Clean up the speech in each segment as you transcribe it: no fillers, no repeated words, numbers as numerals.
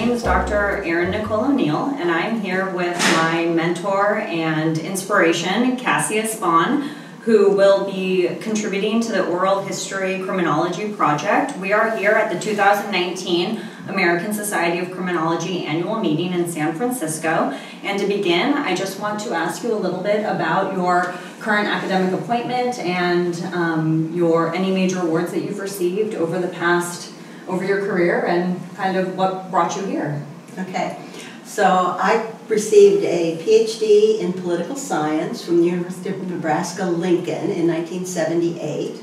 name is Dr. Nicole, and I'm here with my mentor and inspiration, Cassia Spohn, who will be contributing to the Oral History Criminology Project. We are here at the 2019 American Society of Criminology annual meeting in San Francisco. And to begin, I just want to ask you a little bit about your current academic appointment and any major awards that you've received over your career and kind of what brought you here. Okay, so I received a PhD in political science from the University of Nebraska, Lincoln in 1978.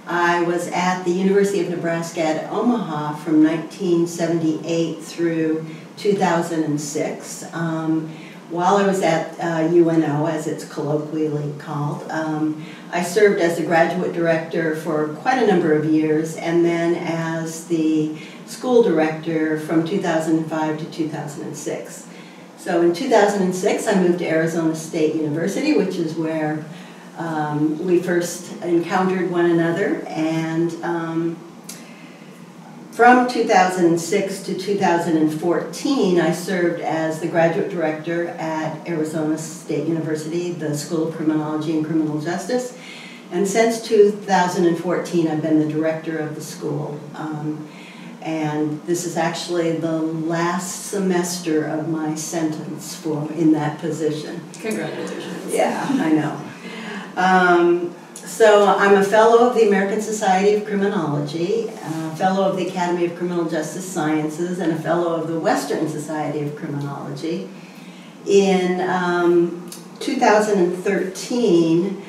I was at the University of Nebraska at Omaha from 1978 through 2006. While I was at UNO, as it's colloquially called, I served as the graduate director for quite a number of years, and then as the school director from 2005 to 2006. So in 2006, I moved to Arizona State University, which is where we first encountered one another, and from 2006 to 2014, I served as the graduate director at Arizona State University, the School of Criminology and Criminal Justice. And since 2014, I've been the director of the school. And this is actually the last semester of my sentence in that position. Congratulations. Yeah, I know. So I'm a fellow of the American Society of Criminology, a fellow of the Academy of Criminal Justice Sciences, and a fellow of the Western Society of Criminology. In 2013,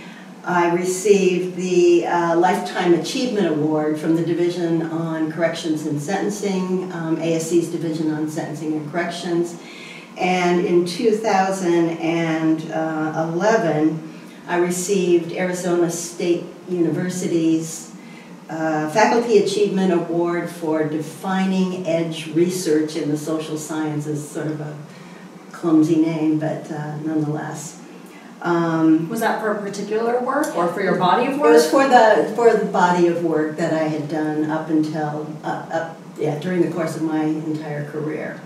I received the Lifetime Achievement Award from the Division on Corrections and Sentencing, ASC's Division on Sentencing and Corrections. And in 2011, I received Arizona State University's Faculty Achievement Award for Defining Edge Research in the Social Sciences, sort of a clumsy name, but nonetheless. Was that for a particular work or for your body of work? It was for the body of work that I had done up until, during the course of my entire career.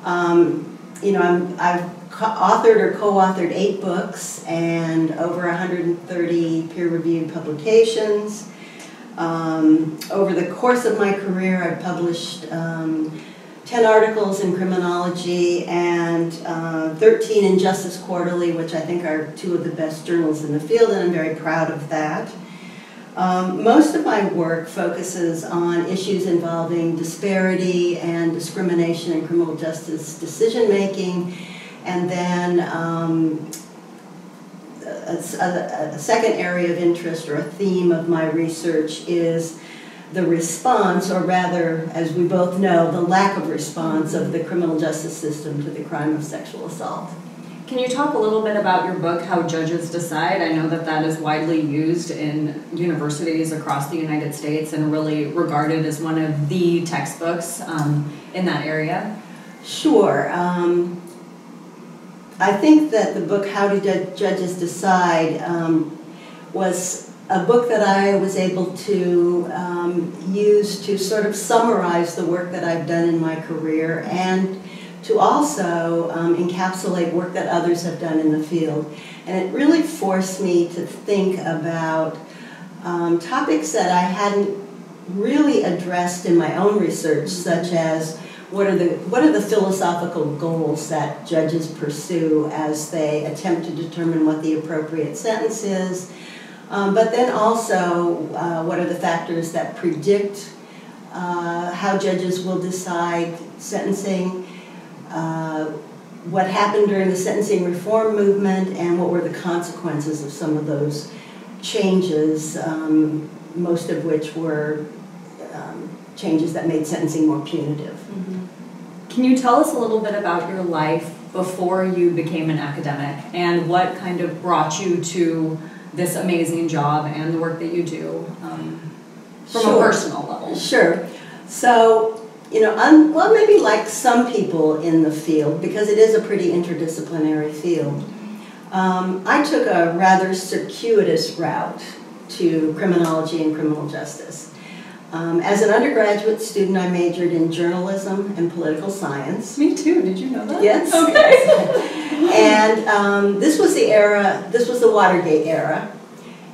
I've authored or co-authored 8 books and over 130 peer-reviewed publications. Over the course of my career, I've published 10 articles in criminology and 13 in Justice Quarterly, which I think are 2 of the best journals in the field, and I'm very proud of that. Most of my work focuses on issues involving disparity and discrimination in criminal justice decision-making, and then a second area of interest or a theme of my research is the response, or rather, as we both know, the lack of response of the criminal justice system to the crime of sexual assault. Can you talk a little bit about your book, How Judges Decide? I know that is widely used in universities across the United States and really regarded as one of the textbooks in that area. Sure. I think that the book, How Do Judges Decide, was a book that I was able to use to sort of summarize the work that I've done in my career and to also encapsulate work that others have done in the field. And it really forced me to think about topics that I hadn't really addressed in my own research, such as what are the philosophical goals that judges pursue as they attempt to determine what the appropriate sentence is, but then also what are the factors that predict how judges will decide sentencing, what happened during the sentencing reform movement, and what were the consequences of some of those changes, most of which were changes that made sentencing more punitive. Mm-hmm. Can you tell us a little bit about your life before you became an academic and what kind of brought you to this amazing job and the work that you do from a personal level? Sure. So, well, maybe like some people in the field, because it is a pretty interdisciplinary field, I took a rather circuitous route to criminology and criminal justice. As an undergraduate student, I majored in journalism and political science. Me too. Did you know that? Yes. Okay. And this was the Watergate era.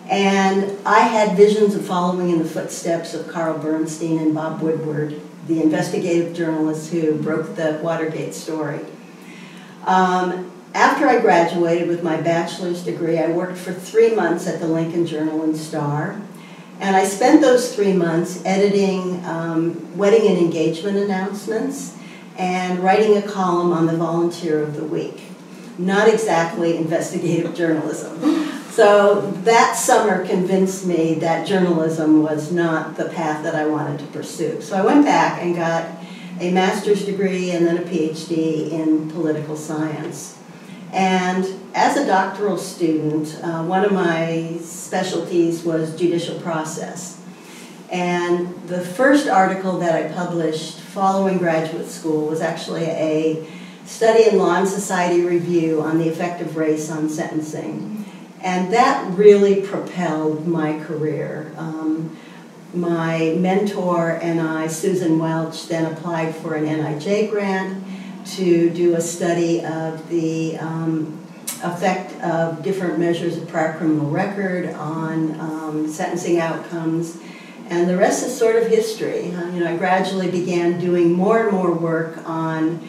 And I had visions of following in the footsteps of Carl Bernstein and Bob Woodward, the investigative journalists who broke the Watergate story. After I graduated with my bachelor's degree, I worked for 3 months at the Lincoln Journal and Star. And I spent those 3 months editing wedding and engagement announcements and writing a column on the Volunteer of the Week. Not exactly investigative journalism. So that summer convinced me that journalism was not the path that I wanted to pursue. So I went back and got a master's degree and then a PhD in political science. And as a doctoral student, one of my specialties was judicial process. And the first article that I published following graduate school was actually a study in Law and Society review on the effect of race on sentencing. And that really propelled my career. My mentor and I, Susan Welch, then applied for an NIJ grant to do a study of the effect of different measures of prior criminal record on sentencing outcomes. And the rest is sort of history. I gradually began doing more and more work on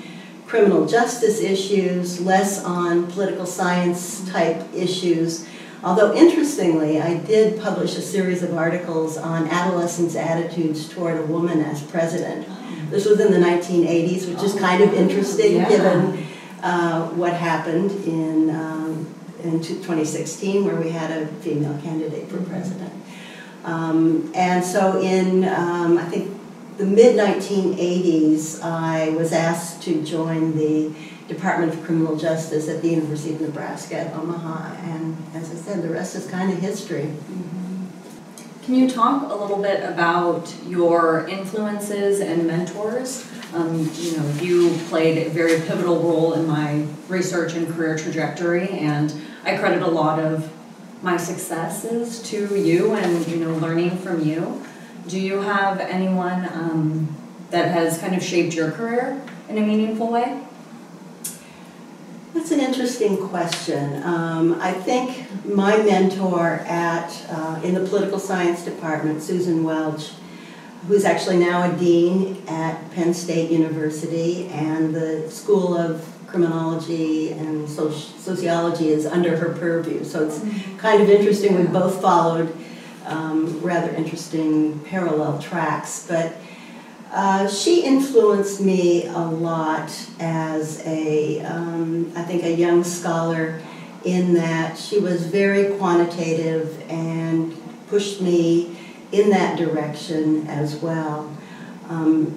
criminal justice issues, less on political science type issues. Although interestingly, I did publish a series of articles on adolescents' attitudes toward a woman as president. This was in the 1980s, which is kind of interesting given what happened in 2016, where we had a female candidate for president. And so in, I think, the mid-1980s, I was asked to join the Department of Criminal Justice at the University of Nebraska at Omaha. And as I said, the rest is kind of history. Can you talk a little bit about your influences and mentors? You played a very pivotal role in my research and career trajectory, and I credit a lot of my successes to you and learning from you. Do you have anyone that has kind of shaped your career in a meaningful way? That's an interesting question. I think my mentor in the political science department, Susan Welch, who's actually now a dean at Penn State University, and the School of Criminology and Sociology is under her purview. So it's kind of interesting. We both followed rather interesting parallel tracks, but she influenced me a lot as I think a young scholar, in that she was very quantitative and pushed me in that direction as well.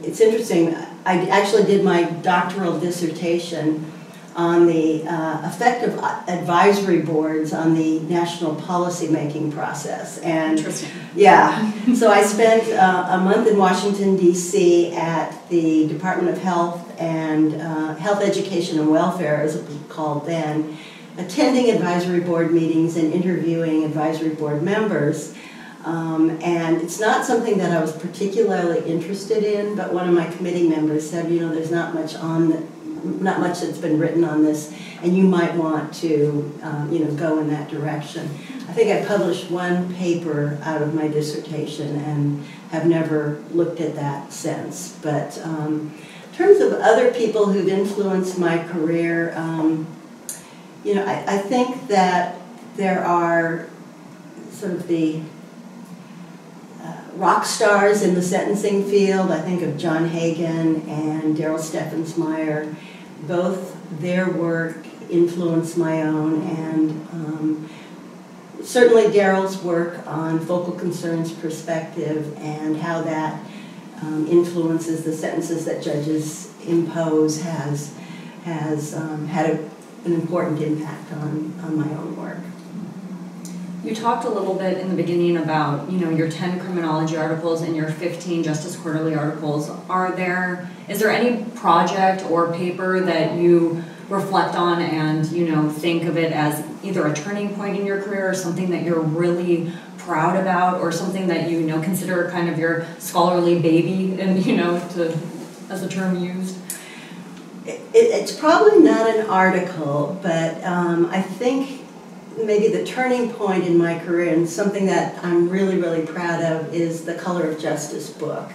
It's interesting, I actually did my doctoral dissertation on the effect of advisory boards on the national policy-making process. And interesting. Yeah, so I spent a month in Washington, D.C. at the Department of Health and Health Education and Welfare, as it was called then, attending advisory board meetings and interviewing advisory board members. And it's not something that I was particularly interested in, but one of my committee members said, there's not much that's been written on this, and you might want to, go in that direction. I think I published one paper out of my dissertation and have never looked at that since. But in terms of other people who've influenced my career, I think that there are sort of the rock stars in the sentencing field. I think of John Hagan and Darrell Steffensmeyer. Both their work influenced my own, and certainly Darrell's work on focal concerns perspective and how that influences the sentences that judges impose has had an important impact on my own work. You talked a little bit in the beginning about, your 10 criminology articles and your 15 Justice Quarterly articles. Is there any project or paper that you reflect on and, think of it as either a turning point in your career or something that you're really proud about, or something that you know consider kind of your scholarly baby, and as a term used? It's probably not an article, but I think maybe the turning point in my career, and something that I'm really, really proud of, is the Color of Justice book.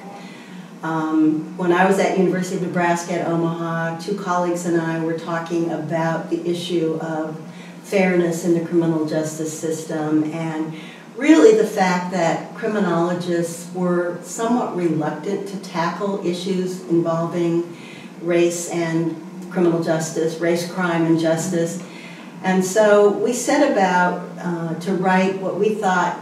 When I was at University of Nebraska at Omaha, two colleagues and I were talking about the issue of fairness in the criminal justice system, and really the fact that criminologists were somewhat reluctant to tackle issues involving race and criminal justice, race, crime, and justice. And so we set about to write what we thought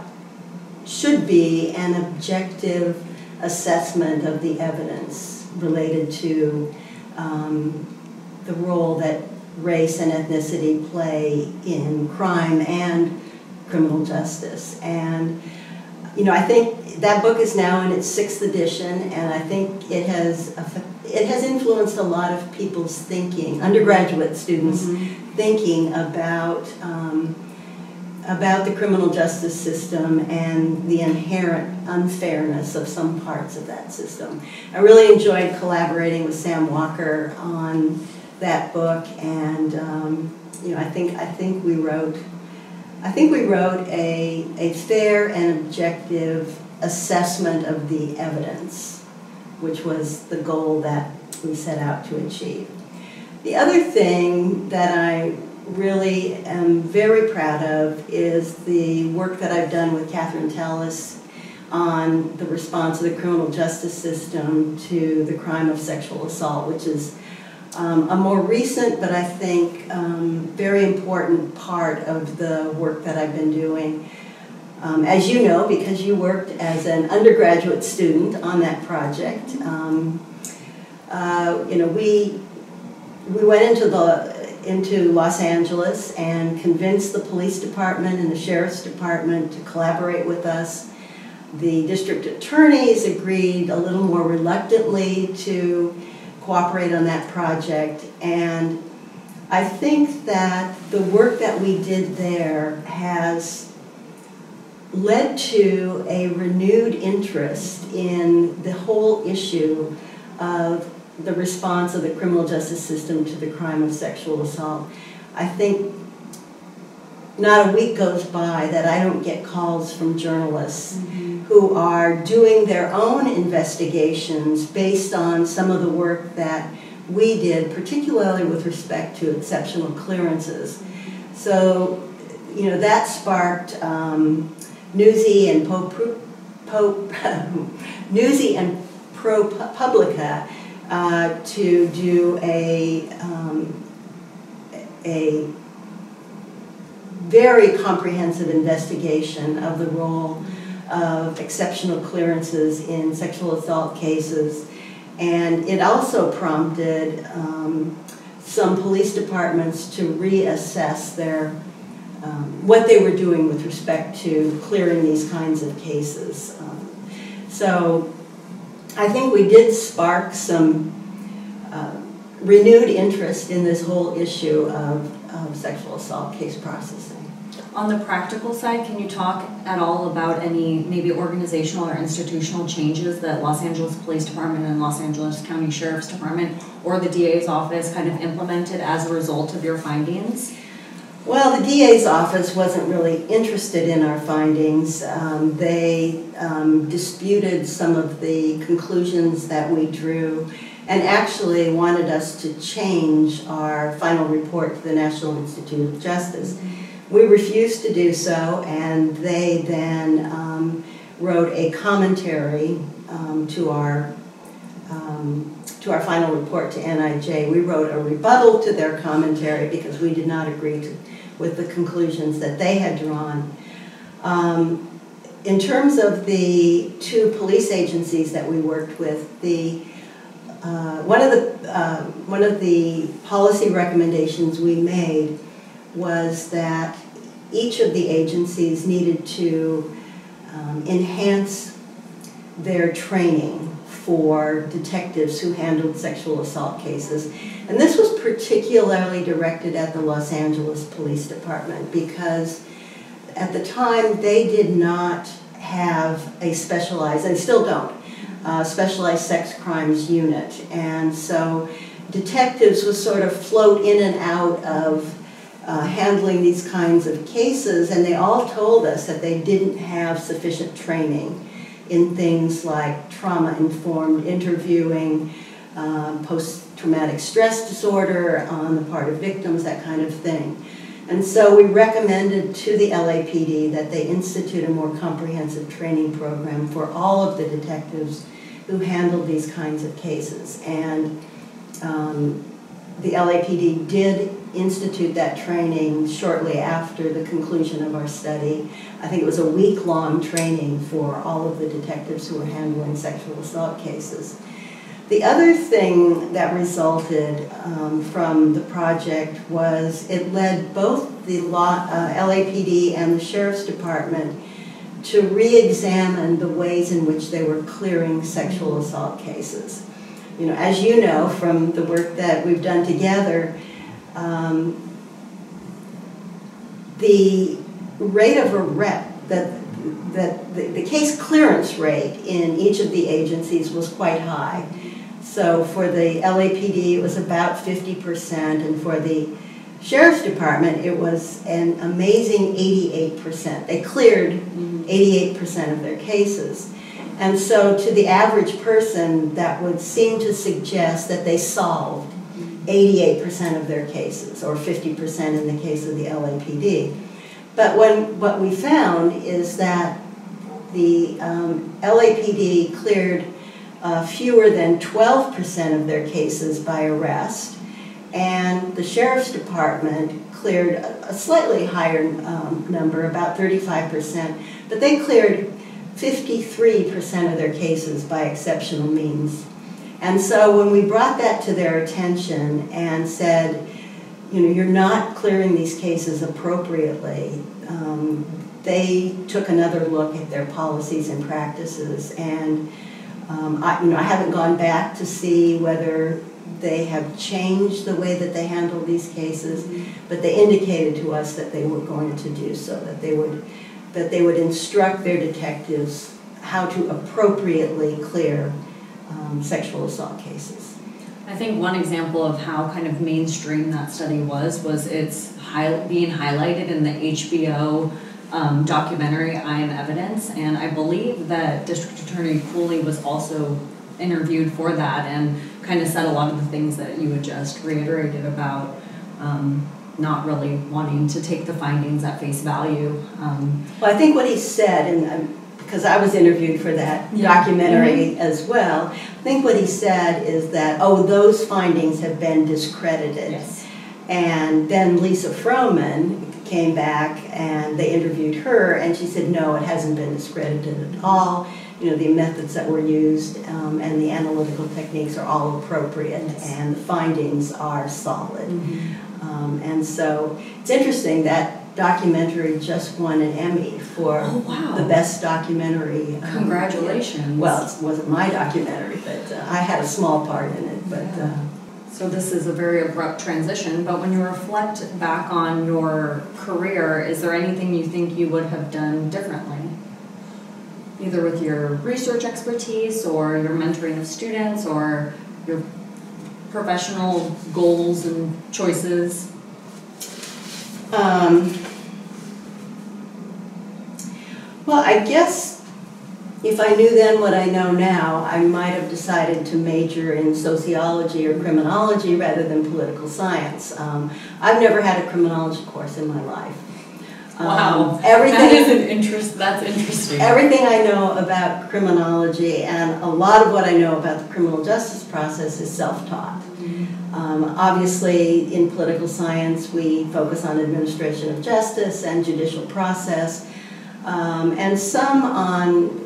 should be an objective assessment of the evidence related to the role that race and ethnicity play in crime and criminal justice. And I think that book is now in its 6th edition, and I think it has influenced a lot of people's thinking, undergraduate students' thinking about the criminal justice system and the inherent unfairness of some parts of that system. I really enjoyed collaborating with Sam Walker on that book, and I think we wrote a fair and objective assessment of the evidence, which was the goal that we set out to achieve. The other thing that I really am very proud of is the work that I've done with Catherine Tallis on the response of the criminal justice system to the crime of sexual assault, which is a more recent, but I think very important part of the work that I've been doing. As you know, because you worked as an undergraduate student on that project, we went into Los Angeles and convinced the police department and the sheriff's department to collaborate with us. The district attorneys agreed a little more reluctantly to cooperate on that project, and I think that the work that we did there has led to a renewed interest in the whole issue of the response of the criminal justice system to the crime of sexual assault. I think not a week goes by that I don't get calls from journalists who are doing their own investigations based on some of the work that we did, particularly with respect to exceptional clearances. So, that sparked Newsy and ProPublica to do a very comprehensive investigation of the role of exceptional clearances in sexual assault cases. And it also prompted some police departments to reassess their what they were doing with respect to clearing these kinds of cases. So I think we did spark some renewed interest in this whole issue of sexual assault case processing. On the practical side, can you talk at all about any maybe organizational or institutional changes that Los Angeles Police Department and Los Angeles County Sheriff's Department or the DA's office kind of implemented as a result of your findings? Well, the DA's office wasn't really interested in our findings. They disputed some of the conclusions that we drew and actually wanted us to change our final report to the National Institute of Justice. We refused to do so, and they then wrote a commentary to our final report to NIJ. We wrote a rebuttal to their commentary because we did not agree with the conclusions that they had drawn. In terms of the two police agencies that we worked with, one of the policy recommendations we made was that each of the agencies needed to enhance their training for detectives who handled sexual assault cases. And this was particularly directed at the Los Angeles Police Department because at the time, they did not have a specialized, they still don't, specialized sex crimes unit. And so detectives would sort of float in and out of handling these kinds of cases, and they all told us that they didn't have sufficient training in things like trauma-informed interviewing, post-traumatic stress disorder on the part of victims, that kind of thing. And so we recommended to the LAPD that they institute a more comprehensive training program for all of the detectives who handled these kinds of cases. And the LAPD did institute that training shortly after the conclusion of our study. I think it was a week-long training for all of the detectives who were handling sexual assault cases. The other thing that resulted from the project was it led both the LAPD and the Sheriff's Department to re-examine the ways in which they were clearing sexual assault cases. You know, as you know from the work that we've done together, the rate of the case clearance rate in each of the agencies was quite high. So for the LAPD, it was about 50%, and for the Sheriff's Department, it was an amazing 88%. They cleared 88% of their cases. And so to the average person, that would seem to suggest that they solved 88% of their cases, or 50% in the case of the LAPD. But what we found is that the LAPD cleared fewer than 12% of their cases by arrest, and the Sheriff's Department cleared a slightly higher number, about 35%, but they cleared 53% of their cases by exceptional means. And so when we brought that to their attention and said, you know, you're not clearing these cases appropriately, they took another look at their policies and practices. And I haven't gone back to see whether they have changed the way that they handle these cases, but they indicated to us that they were going to do so, that they would instruct their detectives how to appropriately clear sexual assault cases. I think one example of how kind of mainstream that study was it's being highlighted in the HBO documentary I Am Evidence, and I believe that District Attorney Cooley was also interviewed for that and kind of said a lot of the things that you had just reiterated about not really wanting to take the findings at face value. Well, I think what he said, and because I was interviewed for that documentary as well, I think what he said is that, oh, those findings have been discredited. Yes. And then Lisa Froman came back and they interviewed her, and she said, no, it hasn't been discredited at all. You know, the methods that were used and the analytical techniques are all appropriate, and the findings are solid. And so it's interesting that documentary just won an Emmy for the best documentary. Congratulations. Well, it wasn't my documentary, but I had a small part in it. But so this is a very abrupt transition, but when you reflect back on your career, is there anything you think you would have done differently? Either with your research expertise or your mentoring of students or your professional goals and choices? Well, I guess if I knew then what I know now, I might have decided to major in sociology or criminology rather than political science. I've never had a criminology course in my life. Wow, that's interesting. Everything I know about criminology and a lot of what I know about the criminal justice process is self-taught. Obviously, in political science, we focus on administration of justice and judicial process, and some on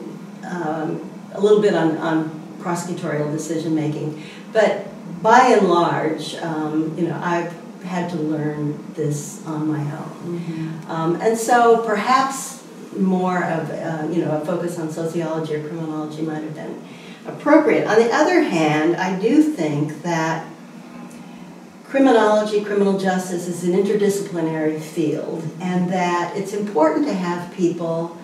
a little bit on prosecutorial decision making. But by and large, I've had to learn this on my own. And so perhaps more of a focus on sociology or criminology might have been appropriate. On the other hand, I do think that criminology, criminal justice is an interdisciplinary field, and that it's important to have people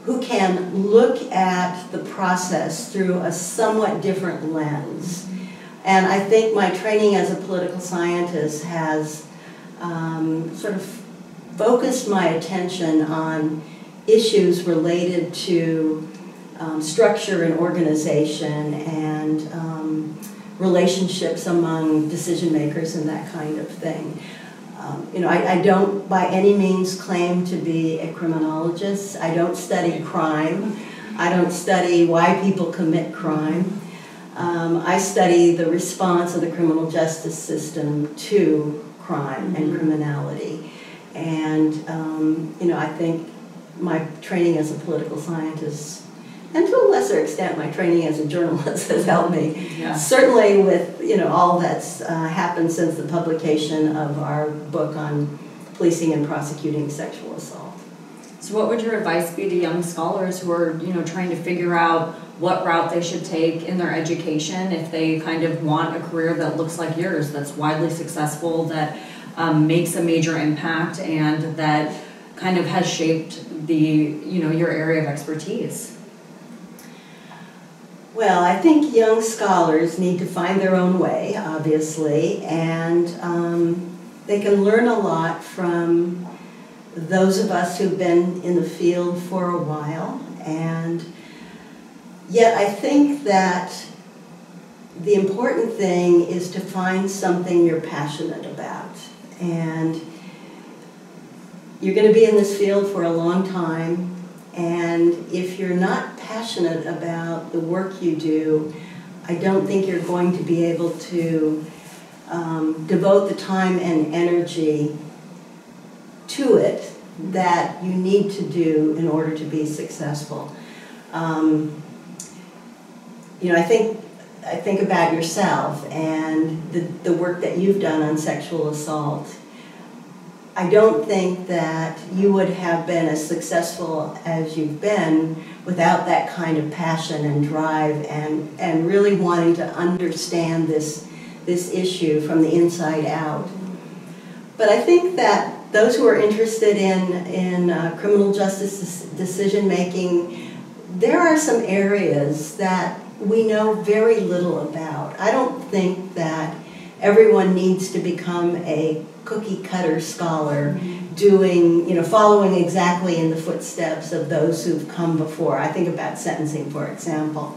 who can look at the process through a somewhat different lens. And I think my training as a political scientist has sort of focused my attention on issues related to structure and organization and relationships among decision makers and that kind of thing. I don't by any means claim to be a criminologist. I don't study crime. I don't study why people commit crime. I study the response of the criminal justice system to crime and criminality. And, I think my training as a political scientist, and to a lesser extent my training as a journalist, has helped me. Yeah. Certainly with, all that's happened since the publication of our book on policing and prosecuting sexual assault. So what would your advice be to young scholars who are, trying to figure out what route they should take in their education if they kind of want a career that looks like yours, that's widely successful, that makes a major impact, and that kind of has shaped your area of expertise? Well, I think young scholars need to find their own way, obviously, and they can learn a lot from those of us who've been in the field for a while. And yet I think that the important thing is to find something you're passionate about. And you're going to be in this field for a long time, and if you're not passionate about the work you do, I don't think you're going to be able to devote the time and energy to it that you need to do in order to be successful. I think about yourself and the work that you've done on sexual assault. I don't think that you would have been as successful as you've been without that kind of passion and drive and really wanting to understand this issue from the inside out. But I think that those who are interested in criminal justice decision making, there are some areas that we know very little about. I don't think that everyone needs to become a cookie-cutter scholar following exactly in the footsteps of those who've come before. I think about sentencing, for example.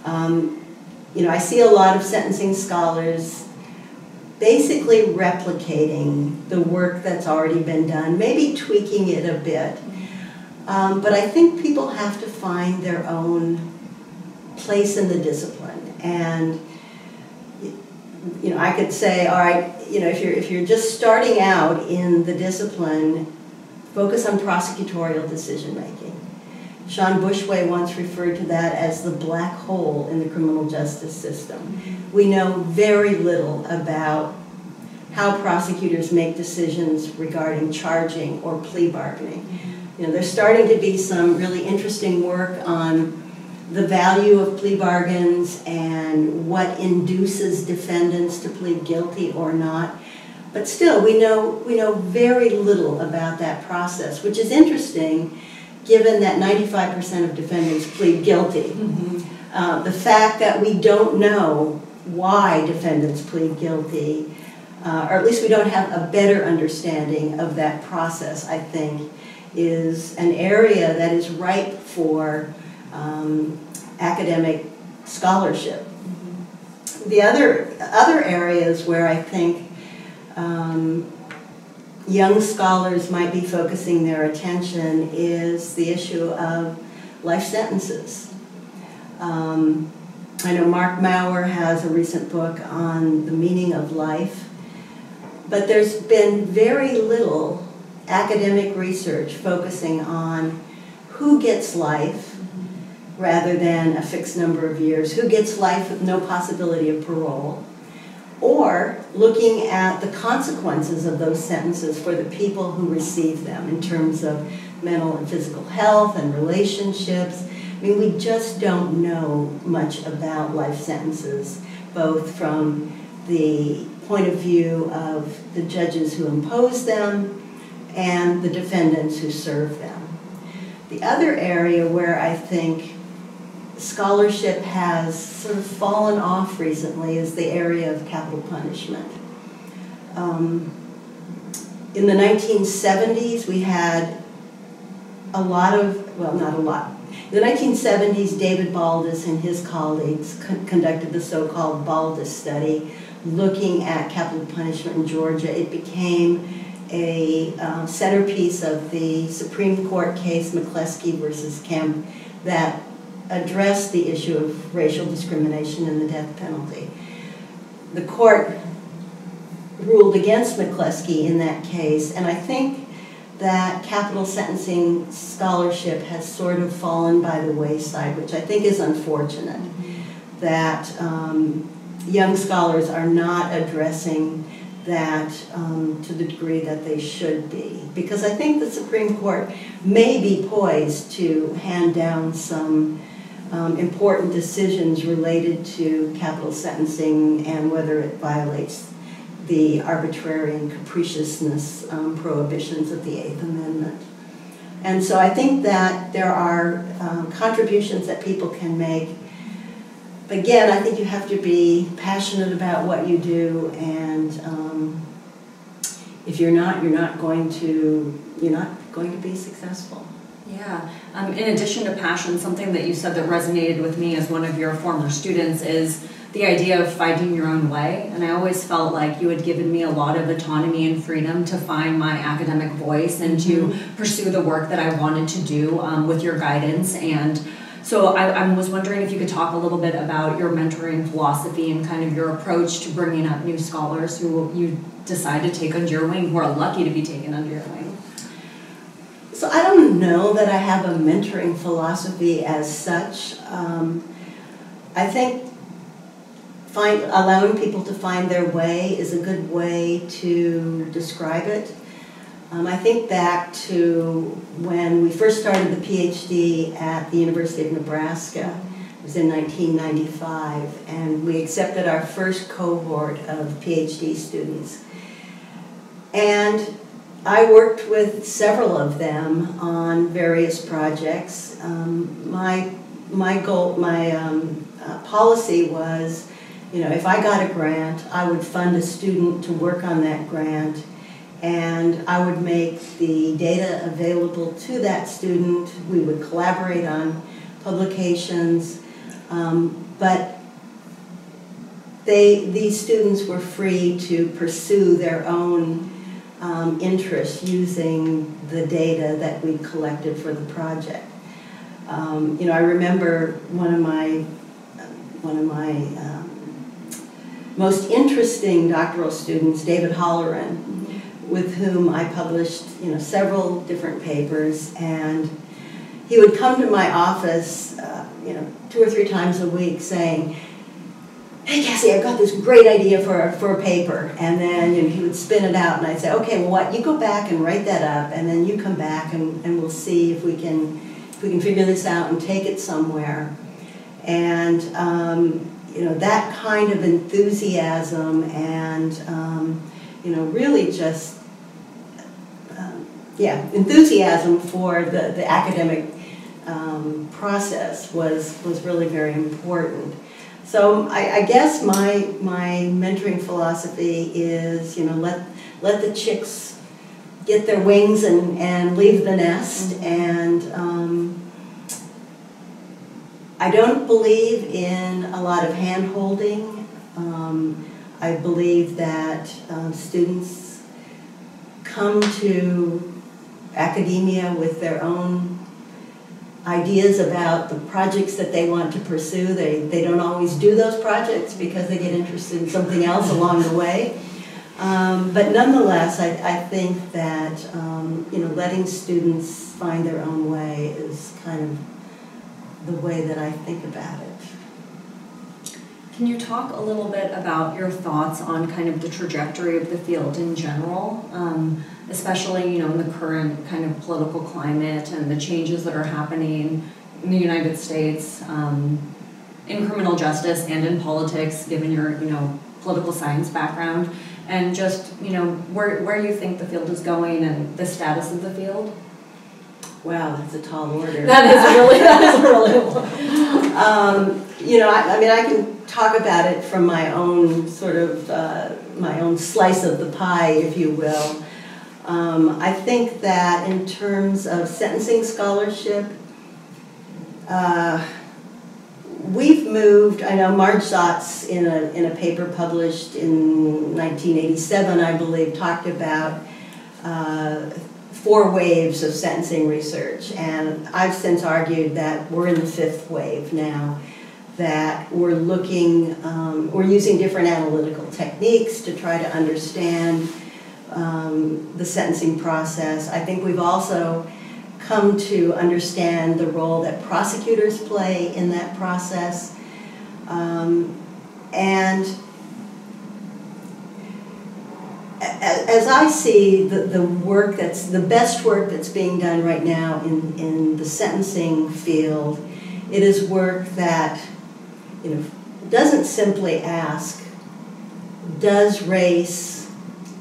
I see a lot of sentencing scholars basically replicating the work that's already been done, maybe tweaking it a bit. But I think people have to find their own place in the discipline. And I could say, all right, if you're just starting out in the discipline, focus on prosecutorial decision making. Sean Bushway once referred to that as the black hole in the criminal justice system. We know very little about how prosecutors make decisions regarding charging or plea bargaining. There's starting to be some really interesting work on the value of plea bargains and what induces defendants to plead guilty or not. But still, we know very little about that process, which is interesting given that 95% of defendants plead guilty. The fact that we don't know why defendants plead guilty, or at least we don't have a better understanding of that process, I think, is an area that is ripe for academic scholarship. The other areas where I think young scholars might be focusing their attention is the issue of life sentences. I know Mark Maurer has a recent book on the meaning of life, but there's been very little academic research focusing on who gets life rather than a fixed number of years, who gets life with no possibility of parole, or looking at the consequences of those sentences for the people who receive them in terms of mental and physical health and relationships. I mean, we just don't know much about life sentences, both from the point of view of the judges who impose them and the defendants who serve them. The other area where I think scholarship has sort of fallen off recently is the area of capital punishment. In the 1970s, we had a lot of, well, not a lot. In the 1970s, David Baldus and his colleagues conducted the so-called Baldus study looking at capital punishment in Georgia. It became a centerpiece of the Supreme Court case McCleskey versus Kemp that addressed the issue of racial discrimination and the death penalty. The court ruled against McCleskey in that case, and I think that capital sentencing scholarship has sort of fallen by the wayside, which I think is unfortunate, that young scholars are not addressing that to the degree that they should be. Because I think the Supreme Court may be poised to hand down some important decisions related to capital sentencing and whether it violates the arbitrary and capriciousness prohibitions of the Eighth Amendment. And so I think that there are contributions that people can make. Again, I think you have to be passionate about what you do, and if you're not going to be successful. Yeah. In addition to passion, something that you said that resonated with me as one of your former students is the idea of finding your own way. And I always felt like you had given me a lot of autonomy and freedom to find my academic voice and to pursue the work that I wanted to do with your guidance. And so I was wondering if you could talk a little bit about your mentoring philosophy and kind of your approach to bringing up new scholars who you decide to take under your wing, who are lucky to be taken under your wing. So I don't know that I have a mentoring philosophy as such. I think allowing people to find their way is a good way to describe it. I think back to when we first started the PhD at the University of Nebraska. It was in 1995, and we accepted our first cohort of PhD students. And I worked with several of them on various projects. My policy was, if I got a grant, I would fund a student to work on that grant, and I would make the data available to that student. We would collaborate on publications, but these students were free to pursue their own interests using the data that we collected for the project. I remember one of my most interesting doctoral students, David Holleran, with whom I published several different papers, and he would come to my office 2 or 3 times a week saying, "Hey Cassie, I've got this great idea for a paper," and then he would spin it out, and I'd say, "Okay, well, what? You go back and write that up, and then you come back and we'll see if we can figure this out and take it somewhere." And that kind of enthusiasm and really just enthusiasm for the academic process was really very important. So I guess my mentoring philosophy is, let the chicks get their wings and leave the nest. And I don't believe in a lot of hand-holding. I believe that students come to academia with their own ideas about the projects that they want to pursue. They don't always do those projects because they get interested in something else along the way. But nonetheless, I think that letting students find their own way is kind of the way that I think about it. Can you talk a little bit about your thoughts on kind of the trajectory of the field in general, especially in the current kind of political climate and the changes that are happening in the United States in criminal justice and in politics, given your political science background, and just, you know, where you think the field is going and the status of the field. Wow, that's a tall order. That is really you know, I mean, I can talk about it from my own sort of, my own slice of the pie, if you will. I think that in terms of sentencing scholarship, we've moved. I know Marge Zotz in a paper published in 1987, I believe, talked about 4 waves of sentencing research, and I've since argued that we're in the 5th wave now, that we're looking, we're using different analytical techniques to try to understand the sentencing process. I think we've also come to understand the role that prosecutors play in that process, and as I see the work that's the best work that's being done right now in the sentencing field, it is work that, you know, doesn't simply ask, does race,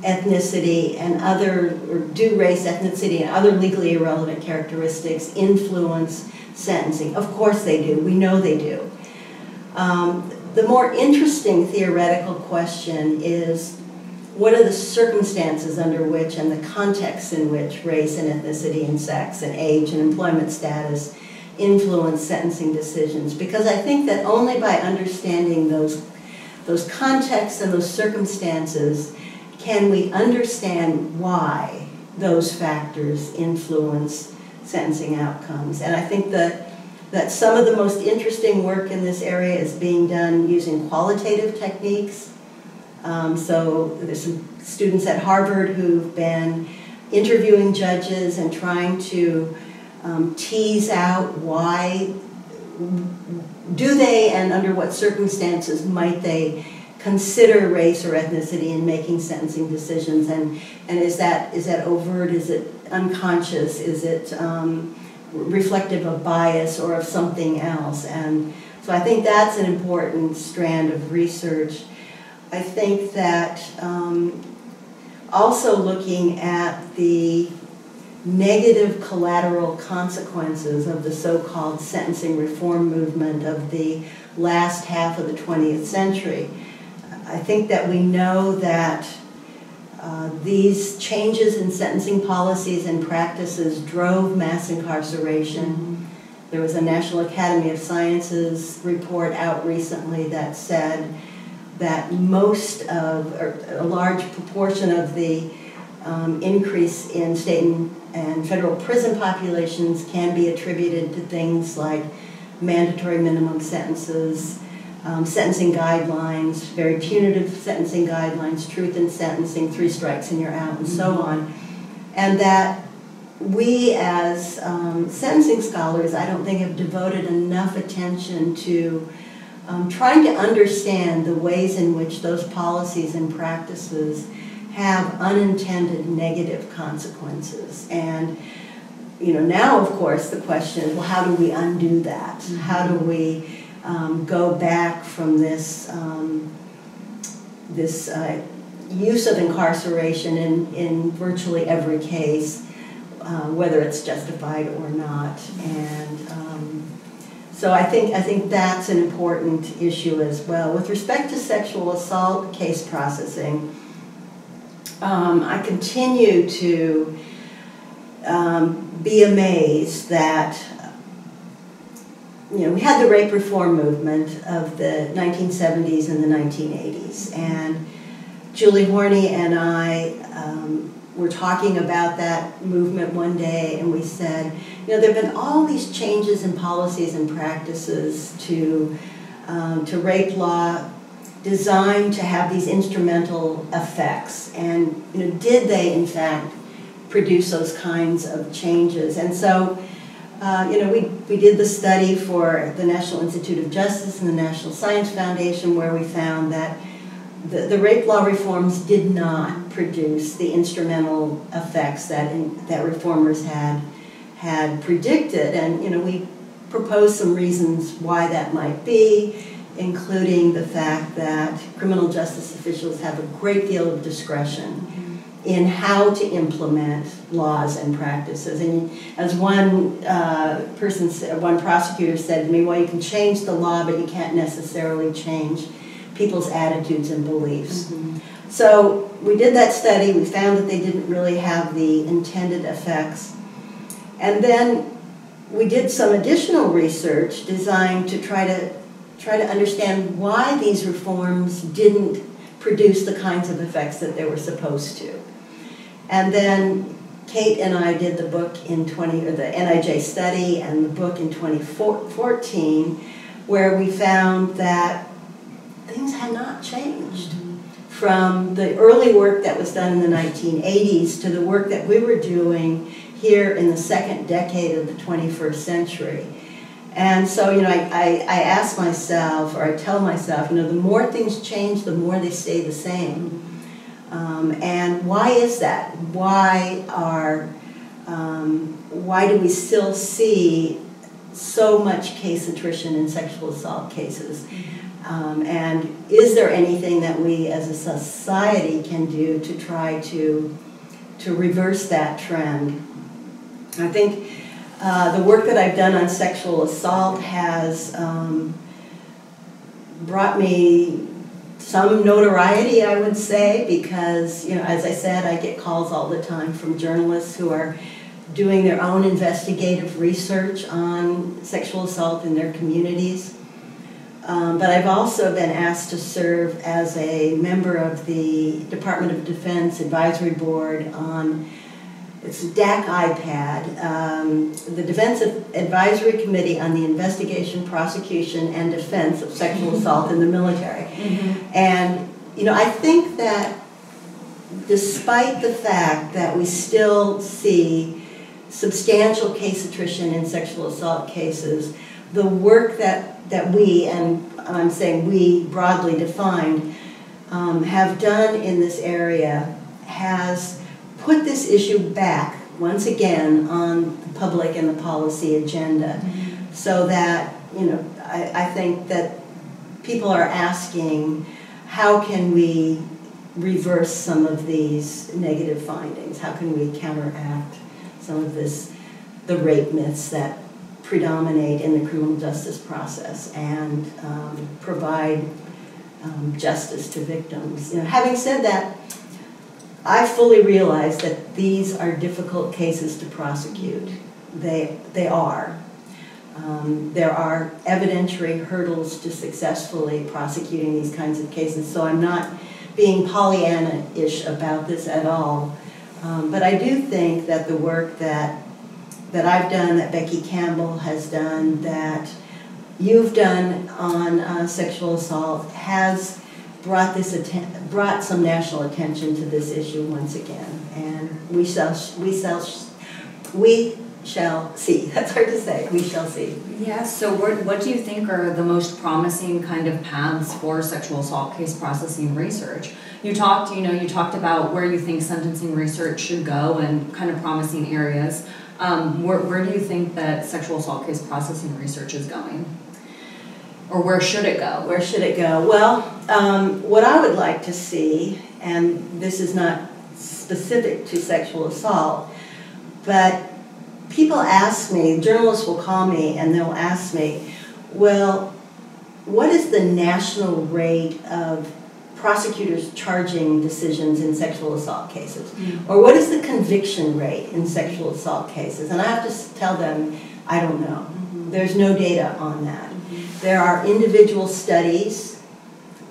ethnicity, and other, or do race, ethnicity, and other legally irrelevant characteristics influence sentencing? Of course they do. We know they do. The more interesting theoretical question is, what are the circumstances under which and the contexts in which race and ethnicity and sex and age and employment status influence sentencing decisions? Because I think that only by understanding those contexts and those circumstances can we understand why those factors influence sentencing outcomes. And I think that some of the most interesting work in this area is being done using qualitative techniques. So there's some students at Harvard who've been interviewing judges and trying to tease out why do they and under what circumstances might they consider race or ethnicity in making sentencing decisions, and is that overt, is it unconscious, is it reflective of bias or of something else? And so I think that's an important strand of research. I think that also looking at the negative collateral consequences of the so-called sentencing reform movement of the last half of the 20th century. I think that we know that these changes in sentencing policies and practices drove mass incarceration. There was a National Academy of Sciences report out recently that said that most of, or a large proportion of the increase in state and federal prison populations can be attributed to things like mandatory minimum sentences, sentencing guidelines, very punitive sentencing guidelines, truth in sentencing, 3 strikes and you're out, and so on. And that we as sentencing scholars, I don't think, have devoted enough attention to trying to understand the ways in which those policies and practices have unintended negative consequences. And you know, now of course the question is, well, how do we undo that? How do we go back from this use of incarceration in virtually every case, whether it's justified or not? And so I think that's an important issue as well. With respect to sexual assault case processing, I continue to be amazed that, you know, we had the rape reform movement of the 1970s and the 1980s, and Julie Horney and I were talking about that movement one day, and we said, you know, there have been all these changes in policies and practices to rape law designed to have these instrumental effects, and you know, did they in fact produce those kinds of changes? And so you know, we did the study for the National Institute of Justice and the National Science Foundation, where we found that the rape law reforms did not produce the instrumental effects that reformers had predicted. And you know, we proposed some reasons why that might be. including the fact that criminal justice officials have a great deal of discretion in how to implement laws and practices. And as one one prosecutor said to me, well, you can change the law, but you can't necessarily change people's attitudes and beliefs. So we did that study. We found that they didn't really have the intended effects. And then we did some additional research designed to try to understand why these reforms didn't produce the kinds of effects that they were supposed to. And then Kate and I did the book the NIJ study and the book in 2014, where we found that things had not changed from the early work that was done in the 1980s to the work that we were doing here in the second decade of the 21st century. And so, I ask myself, or I tell myself, the more things change, the more they stay the same. And why is that? Why do we still see so much case attrition in sexual assault cases? And is there anything that we as a society can do to try to reverse that trend? I think the work that I've done on sexual assault has brought me some notoriety, I would say, because, as I said, I get calls all the time from journalists who are doing their own investigative research on sexual assault in their communities. But I've also been asked to serve as a member of the Department of Defense Advisory Board on, it's DAC IPAD, the Defense Advisory Committee on the Investigation, Prosecution, and Defense of Sexual Assault in the Military. And, I think that despite the fact that we still see substantial case attrition in sexual assault cases, the work that we, and I'm saying we broadly defined, have done in this area has put this issue back once again on the public and the policy agenda, so that, I think that people are asking, how can we reverse some of these negative findings? How can we counteract some of the rape myths that predominate in the criminal justice process and provide justice to victims? Having said that, I fully realize that these are difficult cases to prosecute. They are. There are evidentiary hurdles to successfully prosecuting these kinds of cases, so I'm not being Pollyanna-ish about this at all. But I do think that the work that I've done, that Becky Campbell has done, that you've done on sexual assault has brought some national attention to this issue once again, and we shall see. That's hard to say. We shall see. Yeah. So, what do you think are the most promising kind of paths for sexual assault case processing research? You talked about where you think sentencing research should go and kind of promising areas. Where do you think that sexual assault case processing research is going? Or where should it go? Where should it go? Well, what I would like to see, and this is not specific to sexual assault, but people ask me, journalists will call me and they'll ask me, well, what is the national rate of prosecutors charging decisions in sexual assault cases? Or what is the conviction rate in sexual assault cases? And I have to tell them, I don't know. There's no data on that. There are individual studies,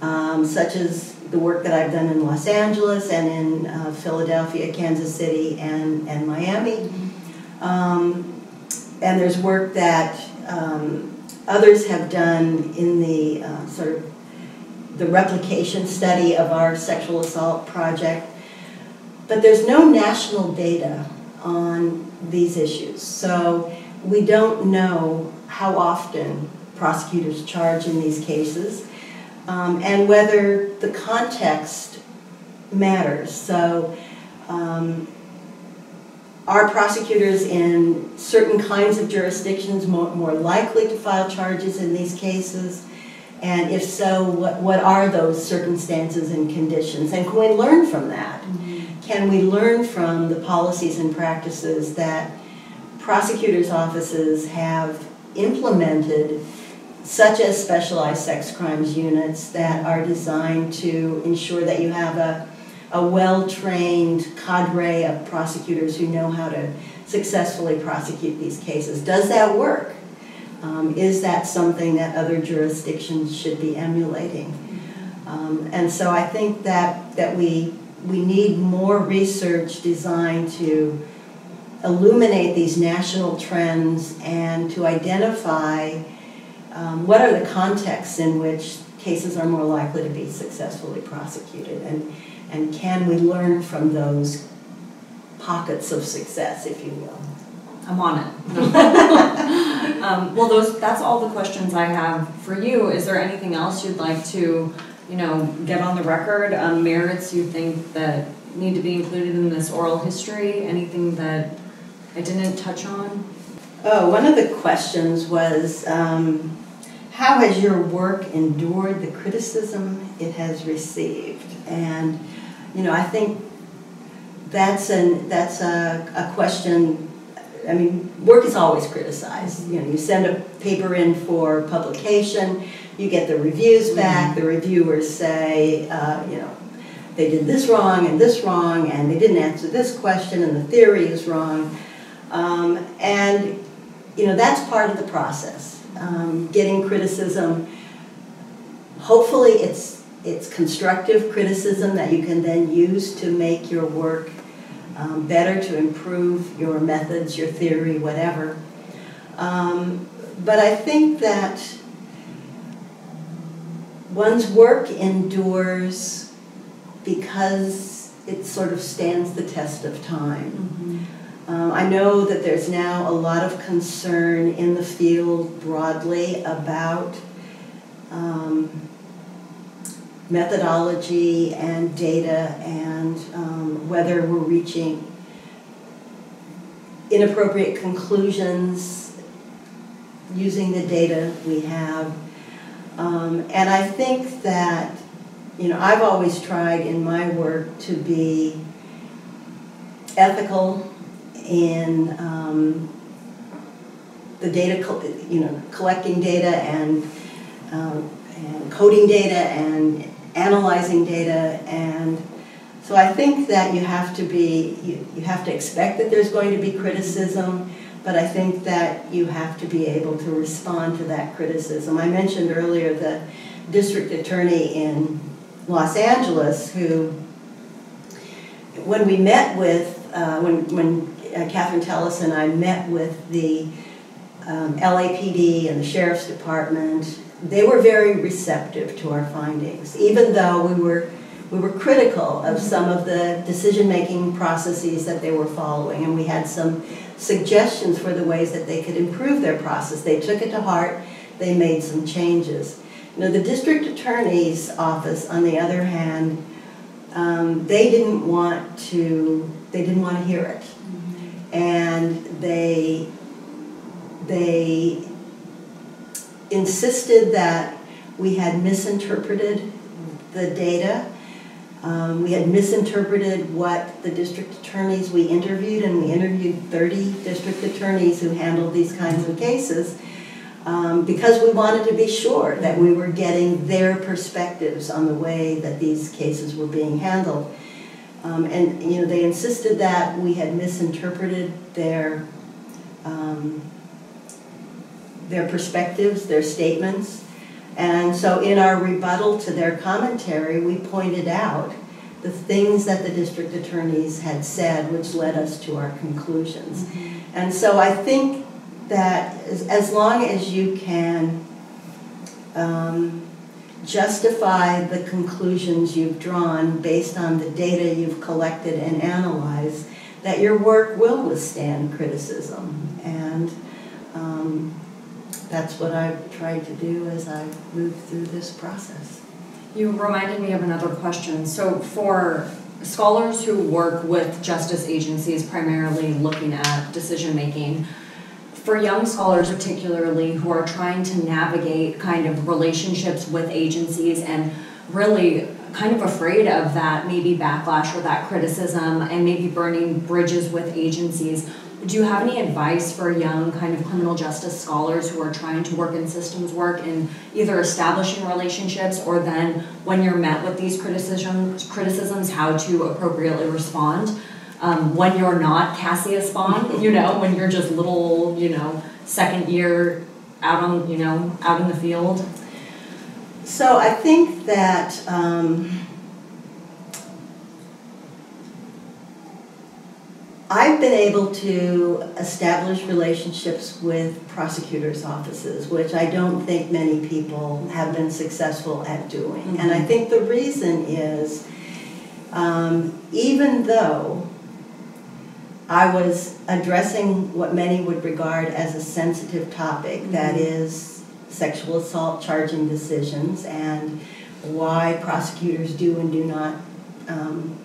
such as the work that I've done in Los Angeles and in Philadelphia, Kansas City, and Miami. And there's work that others have done in the sort of the replication study of our sexual assault project. But there's no national data on these issues. So we don't know how often prosecutors charge in these cases, and whether the context matters. So are prosecutors in certain kinds of jurisdictions more likely to file charges in these cases? And if so, what are those circumstances and conditions? And can we learn from that? Can we learn from the policies and practices that prosecutors' offices have implemented, such as specialized sex crimes units that are designed to ensure that you have a well-trained cadre of prosecutors who know how to successfully prosecute these cases? Does that work? Is that something that other jurisdictions should be emulating? And so I think that we need more research designed to illuminate these national trends and to identify what are the contexts in which cases are more likely to be successfully prosecuted, and can we learn from those pockets of success, if you will. I'm on it. Well, that's all the questions I have for you. Is there anything else you'd like to, get on the record, merits you think that need to be included in this oral history? Anything that I didn't touch on? Oh, one of the questions was, how has your work endured the criticism it has received? And, I think that's a question. I mean, work is always criticized. You send a paper in for publication, you get the reviews back, the reviewers say, they did this wrong, and they didn't answer this question, and the theory is wrong. And, that's part of the process. Getting criticism, hopefully it's constructive criticism that you can then use to make your work better, to improve your methods, your theory, whatever. But I think that one's work endures because it sort of stands the test of time. I know that there's now a lot of concern in the field broadly about methodology and data and whether we're reaching inappropriate conclusions using the data we have. And I think that, I've always tried in my work to be ethical in the data, collecting data and coding data and analyzing data. And so I think that you have to expect that there's going to be criticism, but I think that you have to be able to respond to that criticism. I mentioned earlier the district attorney in Los Angeles who, when we met with, when Catherine Tellis and I met with the LAPD and the Sheriff's Department, they were very receptive to our findings, even though we were critical of some of the decision-making processes that they were following, and we had some suggestions for the ways that they could improve their process. They took it to heart. They made some changes. The district attorney's office, on the other hand, they didn't want to hear it, and they insisted that we had misinterpreted the data. We had misinterpreted what the district attorneys we interviewed, and we interviewed 30 district attorneys who handled these kinds of cases, because we wanted to be sure that we were getting their perspectives on the way that these cases were being handled. And they insisted that we had misinterpreted their perspectives, their statements. And so in our rebuttal to their commentary, we pointed out the things that the district attorneys had said, which led us to our conclusions. And so I think that as long as you can justify the conclusions you've drawn based on the data you've collected and analyzed, that your work will withstand criticism. And that's what I've tried to do as I've moved through this process. You reminded me of another question. So for scholars who work with justice agencies, primarily looking at decision-making, for young scholars particularly who are trying to navigate kind of relationships with agencies and really kind of afraid of that maybe backlash or that criticism and maybe burning bridges with agencies, do you have any advice for young kind of criminal justice scholars who are trying to work in systems work in either establishing relationships or then when you're met with these criticisms how to appropriately respond? When you're not Cassia Spohn, you know, when you're just little, you know, second year out on, you know, out in the field? So I think that I've been able to establish relationships with prosecutors' offices, which I don't think many people have been successful at doing. Mm-hmm. And I think the reason is even though I was addressing what many would regard as a sensitive topic, mm-hmm. that is sexual assault charging decisions and why prosecutors do and do not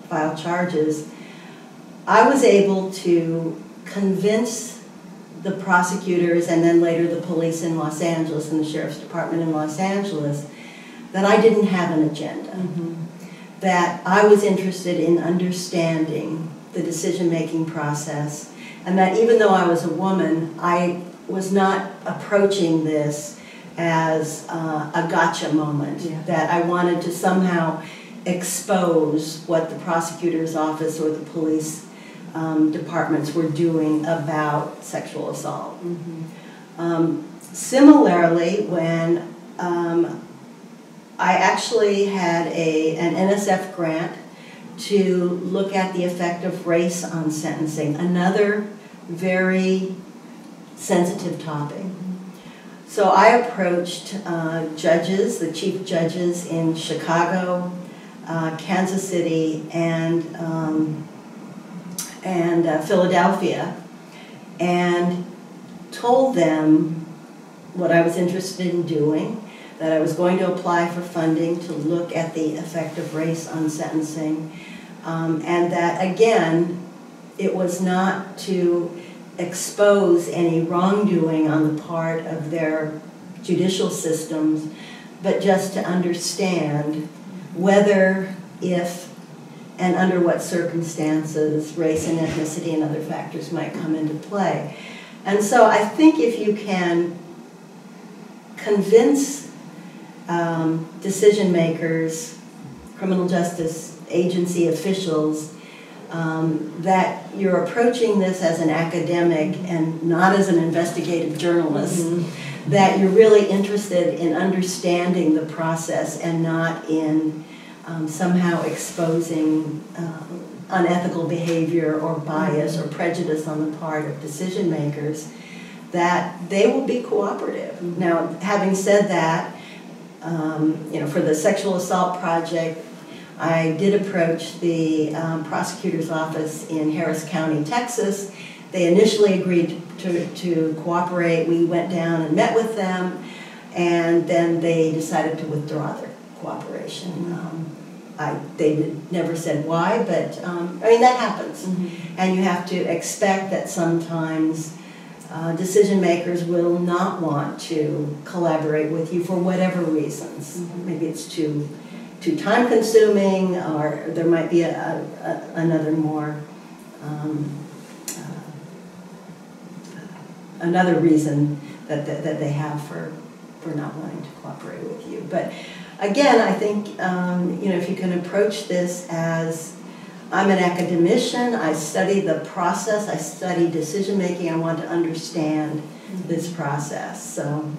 file charges, I was able to convince the prosecutors and then later the police in Los Angeles and the Sheriff's Department in Los Angeles that I didn't have an agenda, mm-hmm. that I was interested in understanding the decision-making process, and that even though I was a woman, I was not approaching this as a gotcha moment, yeah. that I wanted to somehow expose what the prosecutor's office or the police departments were doing about sexual assault. Mm-hmm. Similarly, when I actually had an NSF grant to look at the effect of race on sentencing, another very sensitive topic. So I approached judges, the chief judges in Chicago, Kansas City, and Philadelphia, and told them what I was interested in doing, that I was going to apply for funding to look at the effect of race on sentencing, and that, again, it was not to expose any wrongdoing on the part of their judicial systems, but just to understand whether, if, and under what circumstances race and ethnicity and other factors might come into play. And so I think if you can convince decision makers, criminal justice agency officials, that you're approaching this as an academic and not as an investigative journalist, mm-hmm. that you're really interested in understanding the process and not in somehow exposing unethical behavior or bias or prejudice on the part of decision makers, that they will be cooperative. Mm-hmm. Now, having said that, for the sexual assault project, I did approach the prosecutor's office in Harris County, Texas. They initially agreed to cooperate. We went down and met with them, and then they decided to withdraw their cooperation. They never said why, but that happens. Mm-hmm. And you have to expect that sometimes decision makers will not want to collaborate with you for whatever reasons. Mm-hmm. Maybe it's too time consuming, or there might be another more another reason that they have for not wanting to cooperate with you. But again, I think if you can approach this as, I'm an academician, I study the process, I study decision making, I want to understand this process. So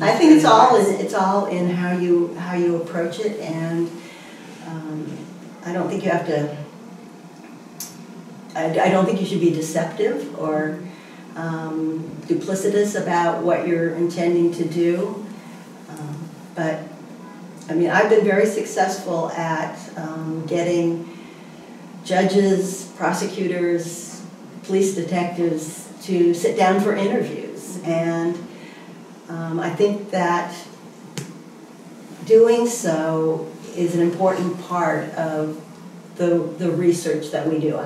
I think it's all in how you approach it, and I don't think you have to. I don't think you should be deceptive or duplicitous about what you're intending to do. But I've been very successful at getting judges, prosecutors, police detectives to sit down for interviews, and I think that doing so is an important part of the research that we do.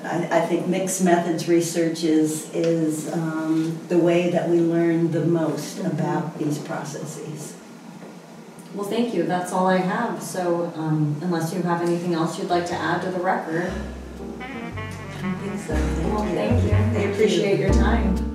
I think mixed methods research is the way that we learn the most about these processes. Well, thank you. That's all I have. So unless you have anything else you'd like to add to the record. I don't think so. Thank you. I appreciate your time.